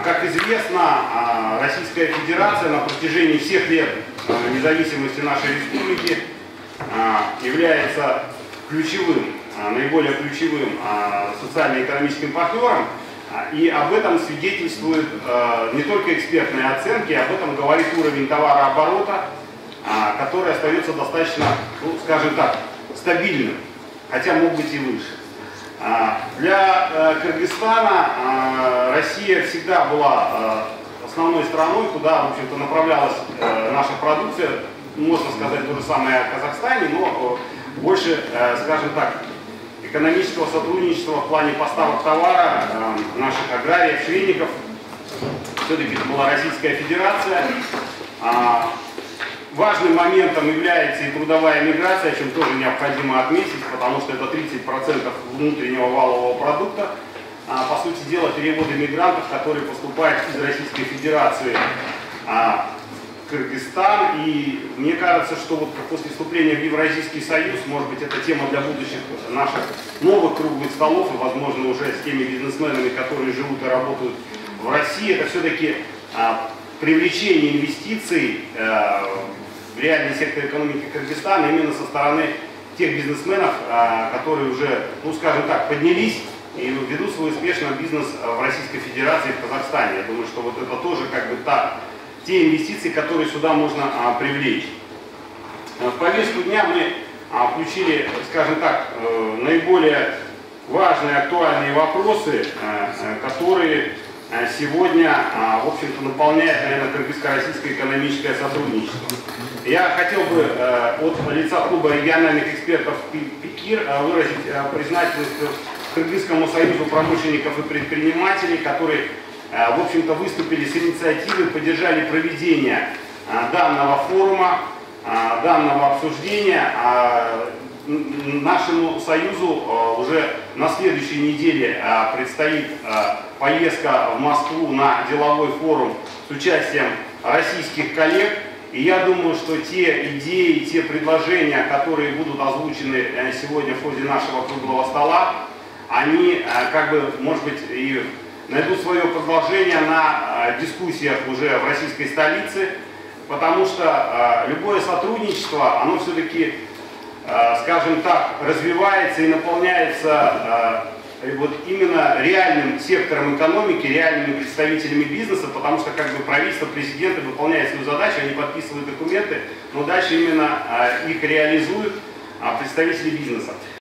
Как известно, Российская Федерация на протяжении всех лет независимости нашей республики является ключевым, наиболее ключевым социально-экономическим партнером. И об этом свидетельствуют не только экспертные оценки, об этом говорит уровень товарооборота, который остается достаточно, ну, скажем так, стабильным, хотя мог быть и выше. Для Кыргызстана Россия всегда была основной страной, куда, в общем-то, направлялась наша продукция. Можно сказать то же самое о Казахстане, но больше, скажем так, экономического сотрудничества в плане поставок товара наших аграриев, швейников. Все-таки это была Российская Федерация. Важным моментом является и трудовая миграция, о чем тоже необходимо отметить, потому что это 30% внутреннего валового продукта. По сути дела, переводы мигрантов, которые поступают из Российской Федерации в Кыргызстан. И мне кажется, что вот после вступления в Евразийский союз, может быть, это тема для будущих наших новых круглых столов, и, возможно, уже с теми бизнесменами, которые живут и работают в России, это все-таки привлечение инвестиций в реальный сектор экономики Кыргызстана именно со стороны тех бизнесменов, которые уже, ну, скажем так, поднялись и ведут свой успешный бизнес в Российской Федерации и в Казахстане. Я думаю, что вот это тоже как бы те инвестиции, которые сюда можно привлечь. В повестку дня мы включили, скажем так, наиболее важные, актуальные вопросы, которые сегодня, в общем-то, наполняет, наверное, кыргызско-российское экономическое сотрудничество. Я хотел бы от лица клуба региональных экспертов ПИКИР выразить признательность Кыргызскому союзу промышленников и предпринимателей, которые, в общем-то, выступили с инициативой, поддержали проведение данного форума, данного обсуждения. Нашему союзу уже на следующей неделе предстоит поездка в Москву на деловой форум с участием российских коллег. И я думаю, что те идеи, те предложения, которые будут озвучены сегодня в ходе нашего круглого стола, они, как бы, может быть, и найдут свое продолжение на дискуссиях уже в российской столице, потому что любое сотрудничество, оно все-таки, скажем так, развивается и наполняется вот именно реальным сектором экономики, реальными представителями бизнеса, потому что как бы правительство, президенты выполняют свою задачу, они подписывают документы, но дальше именно их реализуют представители бизнеса.